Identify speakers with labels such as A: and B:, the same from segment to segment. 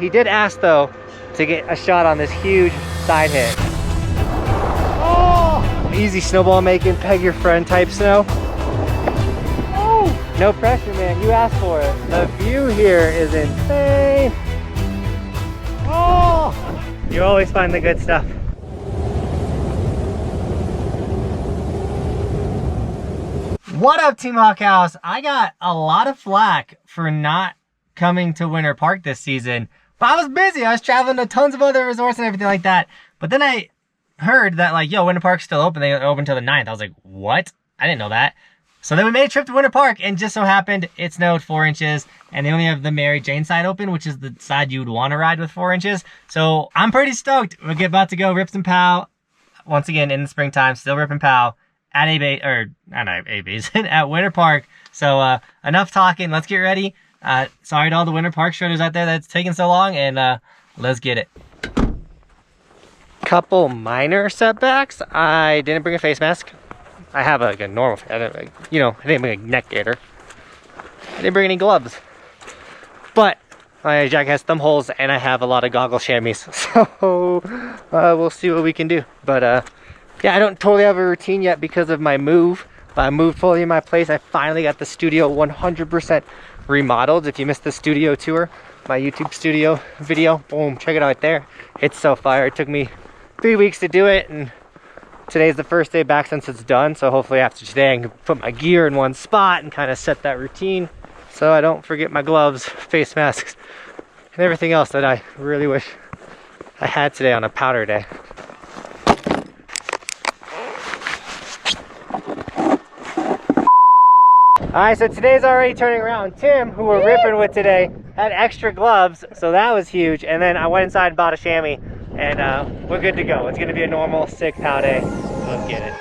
A: He did ask though to get a shot on this huge side hit. Oh! Easy snowball making, peg your friend type snow. Oh! No pressure, man. You asked for it. The view here is insane. Oh! You always find the good stuff. What up, Team Buckhouse? I got a lot of flack for not coming to Winter Park this season, but I was busy. I was traveling to tons of other resorts and everything like that. But then I heard that, like, yo, Winter Park's still open. They open until the 9th. I was like, what? I didn't know that. So then we made a trip to Winter Park, and just so happened it snowed 4 inches, and they only have the Mary Jane side open, which is the side you would want to ride with 4 inches. So I'm pretty stoked. We're about to go Rips and Pow once again in the springtime. Still Rip and Pow at at Winter Park. So enough talking. Let's get ready. Sorry to all the Winter Park shredders out there that's taking so long, and let's get it. Couple minor setbacks. I didn't bring a face mask. I have like a normal, I didn't bring a neck gaiter. I didn't bring any gloves. But my jacket has thumb holes and I have a lot of goggle chamois. So we'll see what we can do. But yeah, I don't totally have a routine yet because of my move. But I moved fully in my place. I finally got the studio 100% remodeled. If you missed the studio tour, my YouTube studio video, boom, check it out right there. It's so fire. It took me 3 weeks to do it, and today's the first day back since it's done. So hopefully after today I can put my gear in one spot and kind of set that routine so I don't forget my gloves, face masks, and everything else that I really wish I had today on a powder day. Alright, so today's already turning around. Tim, who we're ripping with today, had extra gloves, so that was huge. And then I went inside and bought a chamois, and we're good to go. It's gonna be a normal, sick pow day. Let's get it.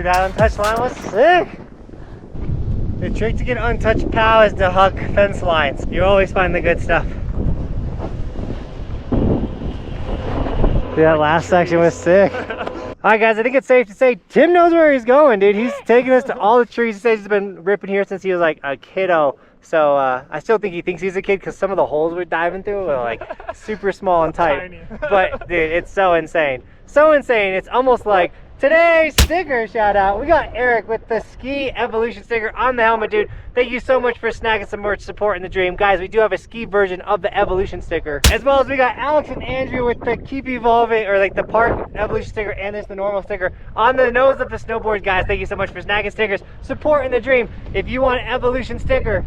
A: That untouched line was sick. The trick to get untouched pow is to huck fence lines. You always find the good stuff. That last section was sick. Alright guys, I think it's safe to say Tim knows where he's going, dude. He's taking us to all the trees. He says he's been ripping here since he was like a kiddo. So I still think he thinks he's a kid because some of the holes we're diving through are like super small and tight. Tiny. But dude, it's so insane. So insane, it's almost like today's sticker shout out. We got Eric with the Ski Evolution sticker on the helmet, dude. Thank you so much for snagging some merch, supporting the dream. Guys, we do have a ski version of the Evolution sticker. As well as we got Alex and Andrew with the Keep Evolving, or like the Park Evolution sticker, and there's the normal sticker on the nose of the snowboard. Guys, thank you so much for snagging stickers, supporting the dream. If you want an Evolution sticker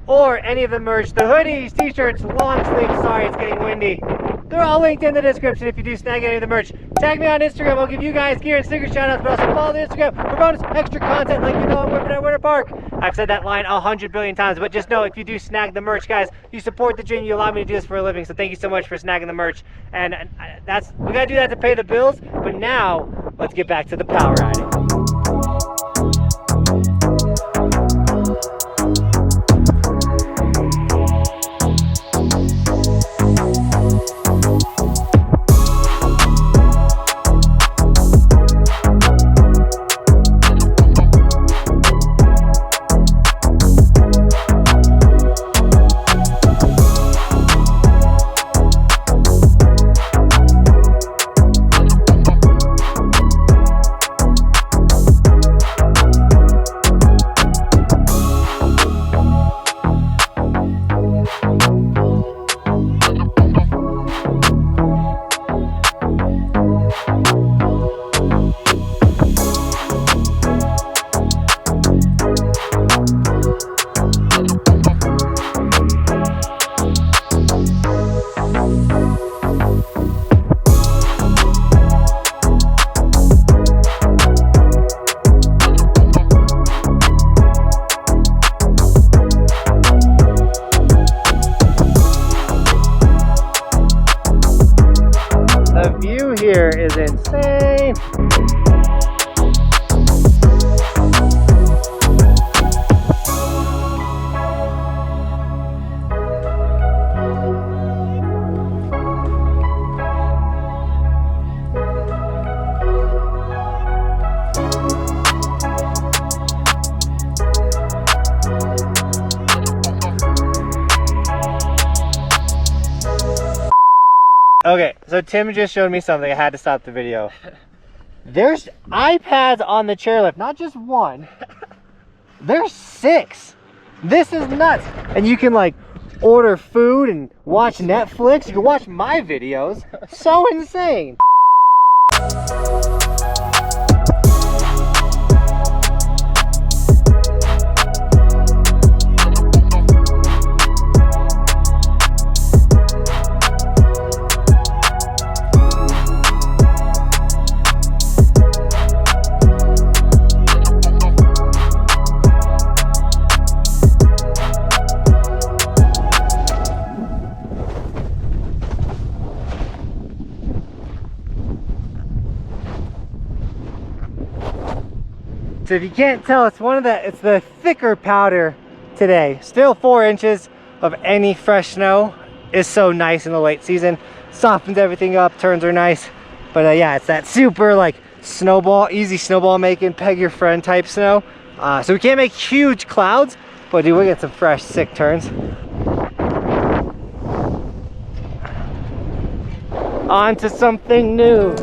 A: or any of the merch, the hoodies, t-shirts, long sleeves, sorry it's getting windy, They're all linked in the description if you do snag any of the merch. Tag me on Instagram. I'll give you guys gear and sticker shoutouts, but also follow the Instagram for bonus extra content like you know I'm whipping at Winter Park. I've said that line 100 billion times, but just know if you do snag the merch, guys, you support the dream. You allow me to do this for a living, so thank you so much for snagging the merch. And we gotta do that to pay the bills, but now let's get back to the power riding. Here is insane. Okay, so Tim just showed me something. I had to stop the video. There's iPads on the chairlift, not just one. There's 6. This is nuts. And you can like order food and watch Netflix. You can watch my videos. So insane. So if you can't tell, it's the thicker powder today. Still 4 inches of any fresh snow is so nice in the late season. Softens everything up, turns are nice. But yeah, it's that super like snowball, easy snowball making, peg your friend type snow. So we can't make huge clouds, but dude, we get some fresh, sick turns. On to something new.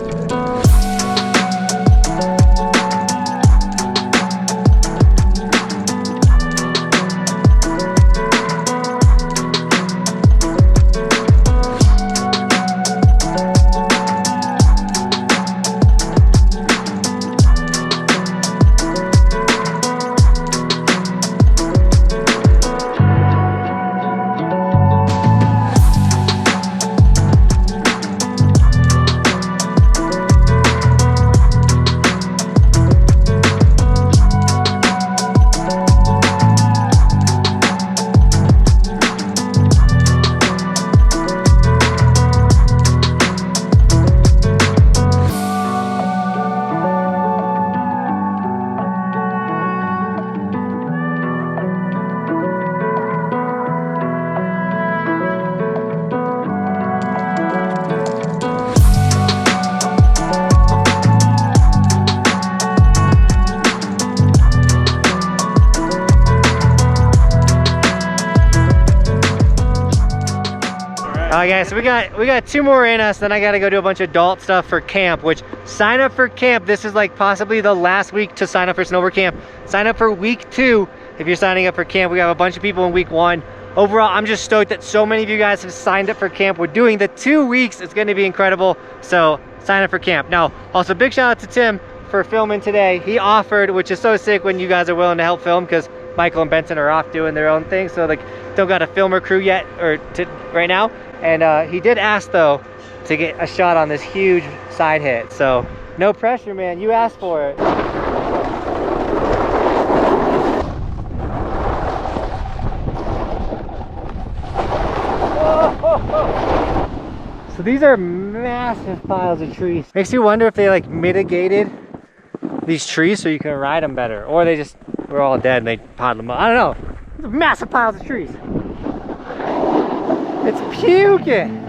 A: Alright guys, so we got 2 more in us, then I gotta go do a bunch of adult stuff for camp, which sign up for camp. This is like possibly the last week to sign up for snowboard camp. Sign up for week 2 if you're signing up for camp. We have a bunch of people in week 1. Overall, I'm just stoked that so many of you guys have signed up for camp. We're doing the 2 weeks. It's gonna be incredible. So sign up for camp. Now, also big shout out to Tim for filming today. He offered, which is so sick when you guys are willing to help film, because Michael and Benson are off doing their own thing. So like, don't got a filmer crew yet, or right now. And he did ask though to get a shot on this huge side hit. So no pressure, man. You asked for it. So these are massive piles of trees. Makes you wonder if they like mitigated these trees so you can ride them better, or they just were all dead and they piled them up. I don't know. These are massive piles of trees. It's puking.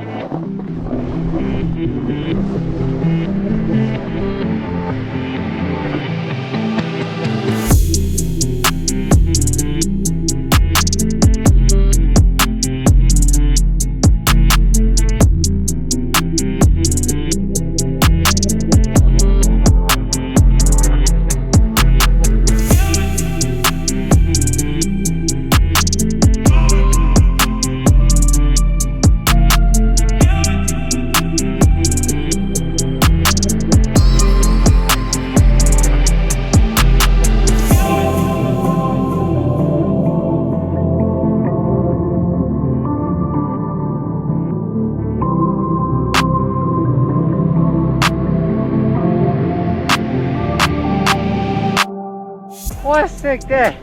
A: What a sick day.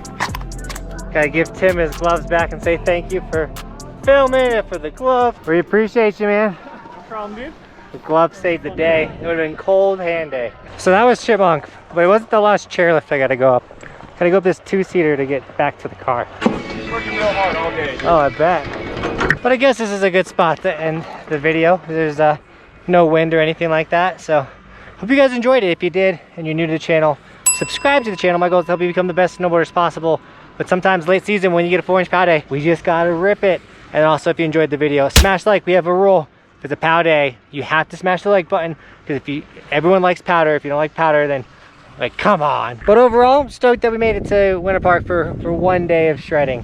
A: Gotta give Tim his gloves back and say thank you for filming and for the gloves. We appreciate you, man.
B: No problem, dude.
A: The gloves saved the day. It would have been cold hand day. So that was Chipmunk, but it wasn't the last chairlift I gotta go up. Gotta go up this two-seater to get back to the car.
B: He's working real hard all day, dude.
A: Oh, I bet. But I guess this is a good spot to end the video. There's no wind or anything like that. So hope you guys enjoyed it. If you did and you're new to the channel, subscribe to the channel. My goal is to help you become the best snowboarders possible. But sometimes late season when you get a 4-inch pow day, we just gotta rip it. And also if you enjoyed the video, smash like. We have a rule. If it's a pow day, you have to smash the like button, because everyone likes powder. If you don't like powder, then like, come on. But overall, I'm stoked that we made it to Winter Park for 1 day of shredding.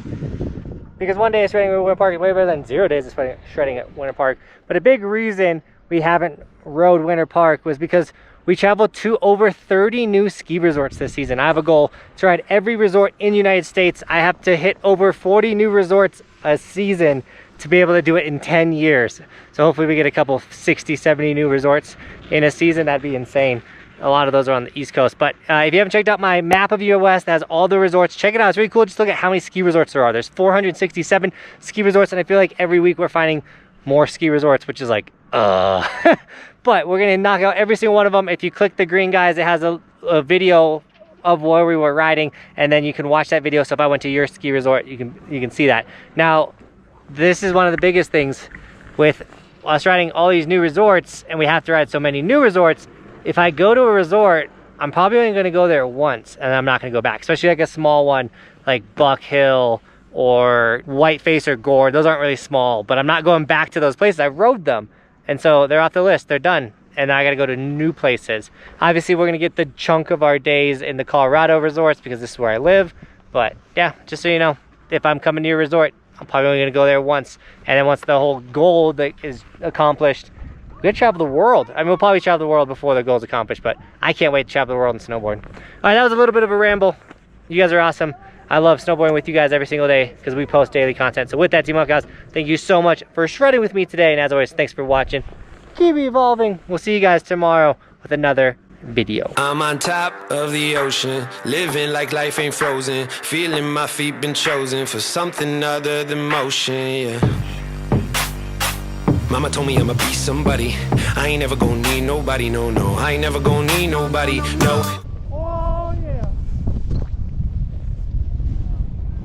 A: Because 1 day of shredding at Winter Park is way better than 0 days of shredding at Winter Park. But a big reason we haven't rode Winter Park was because we traveled to over 30 new ski resorts this season. I have a goal to ride every resort in the United States. I have to hit over 40 new resorts a season to be able to do it in 10 years. So hopefully we get a couple 60, 70 new resorts in a season. That'd be insane. A lot of those are on the East Coast. But if you haven't checked out my map of US that has all the resorts, check it out. It's really cool. Just look at how many ski resorts there are. There's 467 ski resorts, and I feel like every week we're finding more ski resorts, which is like, But we're gonna knock out every single one of them. If you click the green, guys, it has a video of where we were riding, and then you can watch that video. So if I went to your ski resort, you can see that. Now, this is one of the biggest things with us riding all these new resorts, and we have to ride so many new resorts. If I go to a resort, I'm probably only gonna go there once, and I'm not gonna go back, especially like a small one like Buck Hill or Whiteface or Gore. Those aren't really small, but I'm not going back to those places. I rode them. And so they're off the list, they're done. And now I gotta go to new places. Obviously we're gonna get the chunk of our days in the Colorado resorts because this is where I live. But yeah, just so you know, if I'm coming to your resort, I'm probably only gonna go there once. And then once the whole goal that is accomplished, we're gonna travel the world. I mean, we'll probably travel the world before the goal's accomplished, but I can't wait to travel the world and snowboard. All right, that was a little bit of a ramble. You guys are awesome. I love snowboarding with you guys every single day because we post daily content. So with that, Team Buckhouse, thank you so much for shredding with me today. And as always, thanks for watching. Keep evolving. We'll see you guys tomorrow with another video.
C: I'm on top of the ocean, living like life ain't frozen, feeling my feet been chosen for something other than motion, yeah. Mama told me I'ma be somebody. I ain't never gonna need nobody, no, no. I ain't never gonna need nobody, no.